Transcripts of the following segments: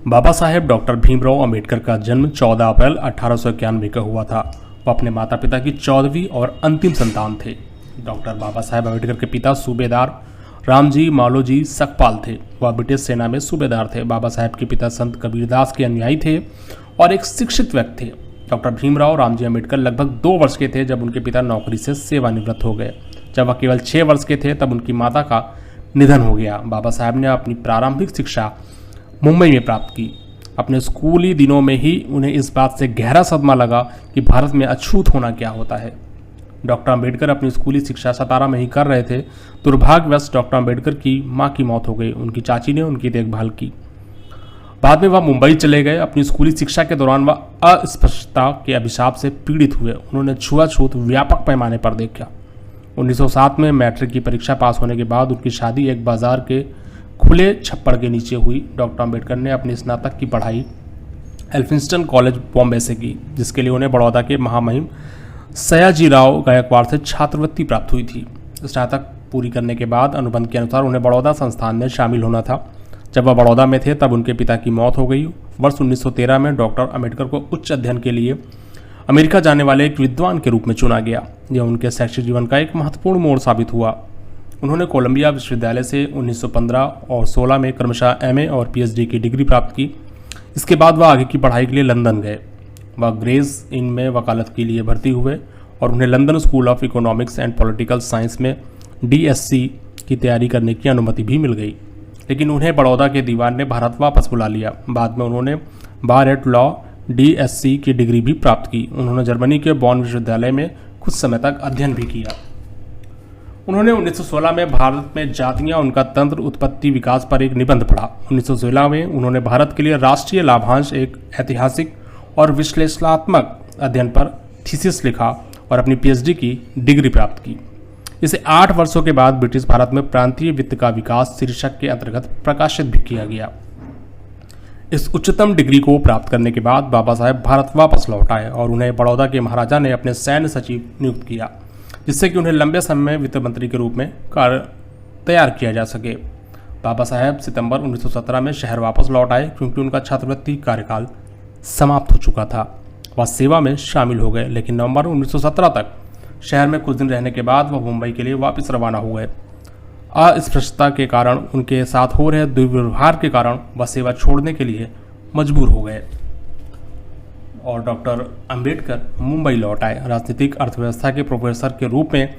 Baba Saheb doctor Bhimrao Ambedkar का जन्म 14 अप्रैल 1891 को हुआ था। वह अपने माता पिता की 14वीं और अंतिम संतान थे। डॉक्टर बाबा साहेब अंबेडकर के पिता सूबेदार रामजी मालोजी सकपाल थे। वह ब्रिटिश सेना में सूबेदार थे। बाबा साहेब के पिता संत कबीरदास के अनुयायी थे और एक शिक्षित व्यक्ति थे। डॉक्टर भीमराव रामजी अंबेडकर लगभग 2 वर्ष के थे जब उनके पिता नौकरी से सेवानिवृत्त हो गए। जब वह केवल 6 वर्ष के थे तब उनकी माता का निधन हो गया। बाबा साहेब ने अपनी प्रारंभिक शिक्षा मुंबई में प्राप्त की। अपने स्कूली दिनों में ही उन्हें इस बात से गहरा सदमा लगा कि भारत में अछूत होना क्या होता है। डॉक्टर अंबेडकर अपनी स्कूली शिक्षा सतारा में ही कर रहे थे। दुर्भाग्यवश डॉक्टर अंबेडकर की मां की मौत हो गई। उनकी चाची ने उनकी देखभाल की। बाद में वह मुंबई चले गए। अपनी स्कूली शिक्षा के दौरान वह अस्पृश्यता के अभिशाप से पीड़ित हुए। उन्होंने छुआछूत व्यापक पैमाने पर देखा। 1907 में मैट्रिक की परीक्षा पास होने के बाद उनकी शादी एक बाजार के खुले छप्पड़ के नीचे हुई। डॉक्टर अंबेडकर ने अपनी स्नातक की पढ़ाई एल्फिंस्टन कॉलेज बॉम्बे से की, जिसके लिए उन्हें बड़ौदा के महामहिम सयाजीराव गायकवाड़ से छात्रवृत्ति प्राप्त हुई थी। स्नातक पूरी करने के बाद अनुबंध के अनुसार उन्हें बड़ौदा संस्थान में शामिल होना था। जब वह बड़ौदा में थे तब उनके पिता की मौत हो गई। वर्ष 1913 में डॉक्टर अंबेडकर को उच्च अध्ययन के लिए अमेरिका जाने वाले एक विद्वान के रूप में चुना गया। यह उनके शैक्षिक जीवन का एक महत्वपूर्ण मोड़ साबित हुआ। उन्होंने कोलंबिया विश्वविद्यालय से 1915 और 16 में क्रमशः एमए और पीएचडी की डिग्री प्राप्त की। इसके बाद वह आगे की पढ़ाई के लिए लंदन गए। वह ग्रेस इन में वकालत के लिए भर्ती हुए और उन्हें London school of economics and political science में डीएससी की तैयारी करने की अनुमति भी मिल गई, लेकिन उन्हें बड़ौदा के दीवान ने भारत वापस बुला लिया। बाद में उन्होंने बार एट लॉ डीएससी की डिग्री भी प्राप्त की। उन्होंने जर्मनी के बॉन विश्वविद्यालय में कुछ समय तक अध्ययन भी किया। उन्होंने 1916 में भारत में जातियां उनका तंत्र उत्पत्ति विकास पर एक निबंध पढ़ा। 1916 में उन्होंने भारत के लिए राष्ट्रीय लाभांश एक ऐतिहासिक और विश्लेषणात्मक अध्ययन पर थीसिस लिखा और अपनी पीएचडी की डिग्री प्राप्त की। इसे 8 वर्षों के बाद ब्रिटिश भारत में प्रांतीय वित्त का विकास शीर्षक के अंतर्गत प्रकाशित भी किया गया। इस उच्चतम डिग्री को प्राप्त करने के बाद बाबा साहेब भारत वापस लौट आए और उन्हें बड़ौदा के महाराजा ने अपने सैन्य सचिव नियुक्त किया, जिससे कि उन्हें लंबे समय में वित्त मंत्री के रूप में कार्य तैयार किया जा सके। बाबा साहेब सितंबर 1917 में शहर वापस लौट आए क्योंकि उनका छात्रवृत्ति कार्यकाल समाप्त हो चुका था। वह सेवा में शामिल हो गए, लेकिन नवंबर 1917 तक शहर में कुछ दिन रहने के बाद वह मुंबई के लिए वापस रवाना हो गए। अस्पृश्यता के कारण उनके साथ हो रहे दुर्व्यवहार के कारण वह सेवा छोड़ने के लिए मजबूर हो गए और डॉक्टर अंबेडकर मुंबई लौट आए। राजनीतिक अर्थव्यवस्था के प्रोफेसर के रूप में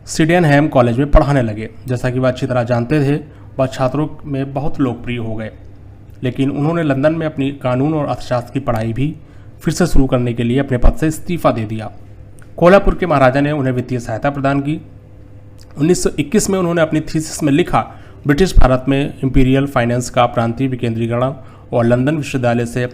सिडेनहैम कॉलेज में पढ़ाने लगे। जैसा कि वह अच्छी तरह जानते थे, वह छात्रों में बहुत लोकप्रिय हो गए, लेकिन उन्होंने लंदन में अपनी कानून और अर्थशास्त्र की पढ़ाई भी फिर से शुरू करने के लिए अपने पद से इस्तीफा दे दिया। कोल्हापुर के महाराजा ने उन्हें वित्तीय सहायता प्रदान की। 1921 में उन्होंने अपनी थीसिस में लिखा, ब्रिटिश भारत में इंपीरियल फाइनेंस का प्रांतीय विकेंद्रीकरण और लंदन विश्वविद्यालय से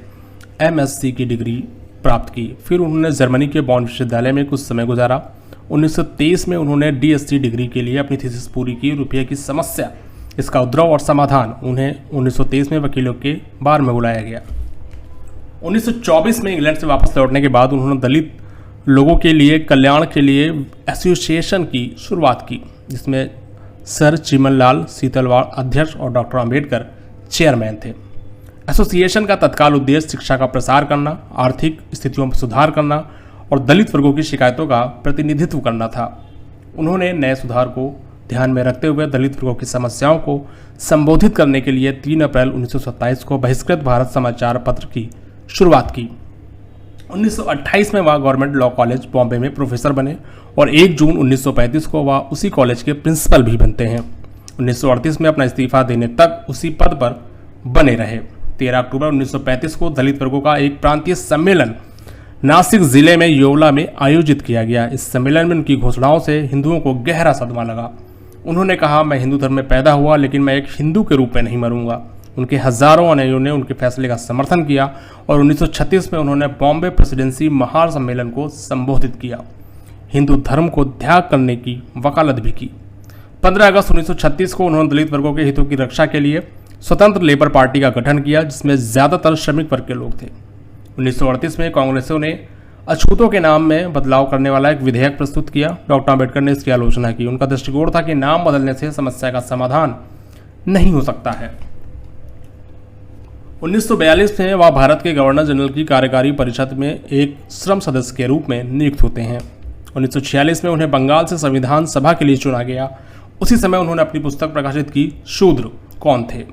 एमएससी की डिग्री प्राप्त की। फिर उन्होंने जर्मनी के बॉन विश्वविद्यालय में कुछ समय गुजारा। 1923 में उन्होंने डीएससी डिग्री के लिए अपनी थीसिस पूरी की। रुपये की समस्या, इसका उद्भव और समाधान। उन्हें 1923 में वकीलों के बार में बुलाया गया। 1924 में इंग्लैंड से वापस लौटने के बाद उन्होंने दलित लोगों के लिए कल्याण के लिए एसोसिएशन की शुरुआत की, जिसमें सर चिमनलाल सीतलवाड़ अध्यक्ष और डॉक्टर अंबेडकर चेयरमैन थे। एसोसिएशन का तत्काल उद्देश्य शिक्षा का प्रसार करना, आर्थिक स्थितियों में सुधार करना और दलित वर्गों की शिकायतों का प्रतिनिधित्व करना था। उन्होंने नए सुधार को ध्यान में रखते हुए दलित वर्गों की समस्याओं को संबोधित करने के लिए 3 अप्रैल 1927 को बहिष्कृत भारत समाचार पत्र की शुरुआत की। 1928 में वह गवर्नमेंट लॉ कॉलेज बॉम्बे में प्रोफेसर बने और 1 जून 1935 को वह उसी कॉलेज के प्रिंसिपल भी बनते हैं। 1938 में अपना इस्तीफा देने तक उसी पद पर बने रहे। 13 अक्टूबर 1935 को दलित वर्गों का एक प्रांतीय सम्मेलन नासिक जिले में योवला में आयोजित किया गया। इस सम्मेलन में उनकी घोषणाओं से हिंदुओं को गहरा सदमा लगा। उन्होंने कहा, मैं हिंदू धर्म में पैदा हुआ, लेकिन मैं एक हिंदू के रूप में नहीं मरूंगा। उनके हजारों अनुयायियों ने उनके फैसले का समर्थन किया और 1936 में उन्होंने बॉम्बे प्रेसिडेंसी महासम्मेलन को संबोधित किया। हिंदू धर्म को त्याग करने की वकालत भी की। 15 अगस्त 1936 को उन्होंने दलित वर्गों के हितों की रक्षा के लिए स्वतंत्र लेबर पार्टी का गठन किया, जिसमें ज़्यादातर श्रमिक वर्ग के लोग थे। 1938 में कांग्रेसियों ने अछूतों के नाम में बदलाव करने वाला एक विधेयक प्रस्तुत किया। डॉक्टर अंबेडकर ने इसकी आलोचना की। उनका दृष्टिकोण था कि नाम बदलने से समस्या का समाधान नहीं हो सकता है। 1942 में वह भारत के गवर्नर जनरल की कार्यकारी परिषद में एक श्रम सदस्य के रूप में नियुक्त होते हैं। 1946 में उन्हें बंगाल से संविधान सभा के लिए चुना गया। उसी समय उन्होंने अपनी पुस्तक प्रकाशित की, शूद्र कौन थे।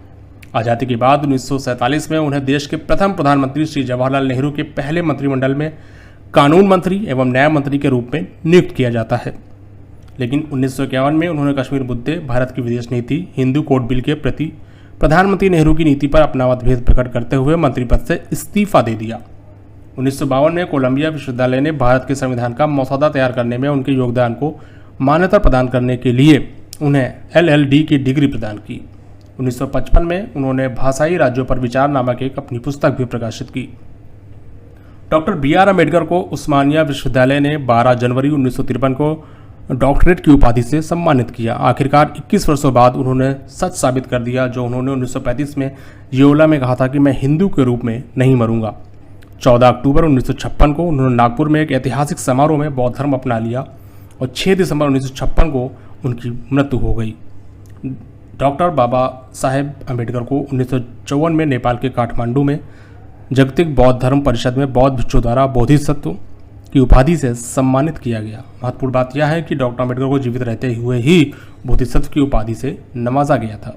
आज़ादी के बाद 1947 में उन्हें देश के प्रथम प्रधानमंत्री श्री जवाहरलाल नेहरू के पहले मंत्रिमंडल में कानून मंत्री एवं न्याय मंत्री के रूप में नियुक्त किया जाता है। लेकिन 1951 में उन्होंने कश्मीर मुद्दे, भारत की विदेश नीति, हिंदू कोड बिल के प्रति प्रधानमंत्री नेहरू की नीति पर अपना मतभेद प्रकट करते हुए मंत्री पद से इस्तीफा दे दिया। 1952 में कोलंबिया विश्वविद्यालय ने भारत के संविधान का मसौदा तैयार करने में उनके योगदान को मान्यता प्रदान करने के लिए उन्हें LL.D की डिग्री प्रदान की। 1955 में उन्होंने भाषाई राज्यों पर विचार नामक एक अपनी पुस्तक भी प्रकाशित की। डॉक्टर BR अम्बेडकर को उस्मानिया विश्वविद्यालय ने 12 जनवरी 1953 को डॉक्टरेट की उपाधि से सम्मानित किया। आखिरकार 21 वर्षों बाद उन्होंने सच साबित कर दिया जो उन्होंने 1935 में योला में कहा था कि मैं हिंदू के रूप में नहीं मरूंगा। 14 अक्टूबर 1956 को उन्होंने नागपुर में एक ऐतिहासिक समारोह में बौद्ध धर्म अपना लिया और 6 दिसंबर 1956 को उनकी मृत्यु हो गई। डॉक्टर बाबा साहेब अम्बेडकर को 1954 में नेपाल के काठमांडू में जागतिक बौद्ध धर्म परिषद में बौद्ध भिक्षु द्वारा बोधिसत्व की उपाधि से सम्मानित किया गया। महत्वपूर्ण बात यह है कि डॉक्टर अम्बेडकर को जीवित रहते हुए ही बोधिसत्व की उपाधि से नवाजा गया था।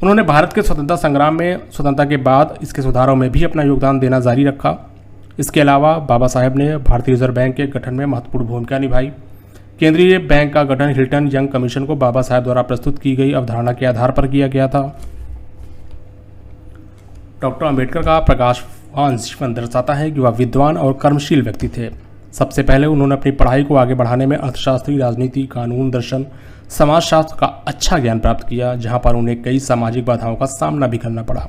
उन्होंने भारत के स्वतंत्रता संग्राम में स्वतंत्रता के बाद इसके सुधारों में भी अपना योगदान देना जारी रखा। इसके अलावा बाबा साहेब ने भारतीय रिजर्व बैंक के गठन में महत्वपूर्ण भूमिका निभाई। केंद्रीय बैंक का गठन हिल्टन यंग कमीशन को बाबा साहेब द्वारा प्रस्तुत की गई अवधारणा के आधार पर किया गया था। डॉक्टर अम्बेडकर का प्रकाशवान जीवन दर्शाता है कि वह विद्वान और कर्मशील व्यक्ति थे। सबसे पहले उन्होंने अपनी पढ़ाई को आगे बढ़ाने में अर्थशास्त्री, राजनीति, कानून, दर्शन, समाजशास्त्र का अच्छा ज्ञान प्राप्त किया, जहां पर उन्हें कई सामाजिक बाधाओं का सामना भी करना पड़ा।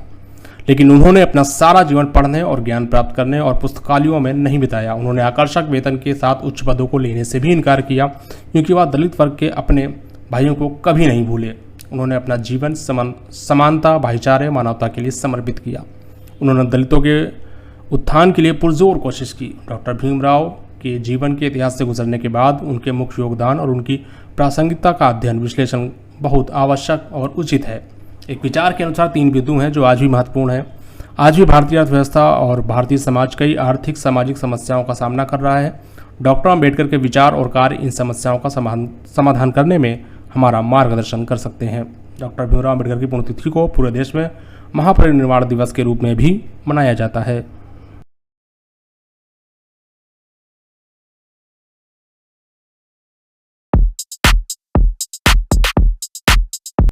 लेकिन उन्होंने अपना सारा जीवन पढ़ने और ज्ञान प्राप्त करने और पुस्तकालयों में नहीं बिताया। उन्होंने आकर्षक वेतन के साथ उच्च पदों को लेने से भी इनकार किया, क्योंकि वह दलित वर्ग के अपने भाइयों को कभी नहीं भूले। उन्होंने अपना जीवन समानता, भाईचारे, मानवता के लिए समर्पित किया। उन्होंने दलितों के उत्थान के लिए पुरजोर कोशिश की। डॉक्टर भीमराव के जीवन के इतिहास से गुजरने के बाद उनके मुख्य योगदान और उनकी प्रासंगिकता का अध्ययन विश्लेषण बहुत आवश्यक और उचित है। एक विचार के अनुसार 3 बिंदु हैं जो आज भी महत्वपूर्ण हैं। आज भी भारतीय अर्थव्यवस्था और भारतीय समाज कई आर्थिक सामाजिक समस्याओं का सामना कर रहा है। डॉक्टर अम्बेडकर के विचार और कार्य इन समस्याओं का समाधान करने में हमारा मार्गदर्शन कर सकते हैं। डॉक्टर भीमराव अम्बेडकर की पुण्यतिथि को पूरे देश में महापरिनिर्वाण दिवस के रूप में भी मनाया जाता है।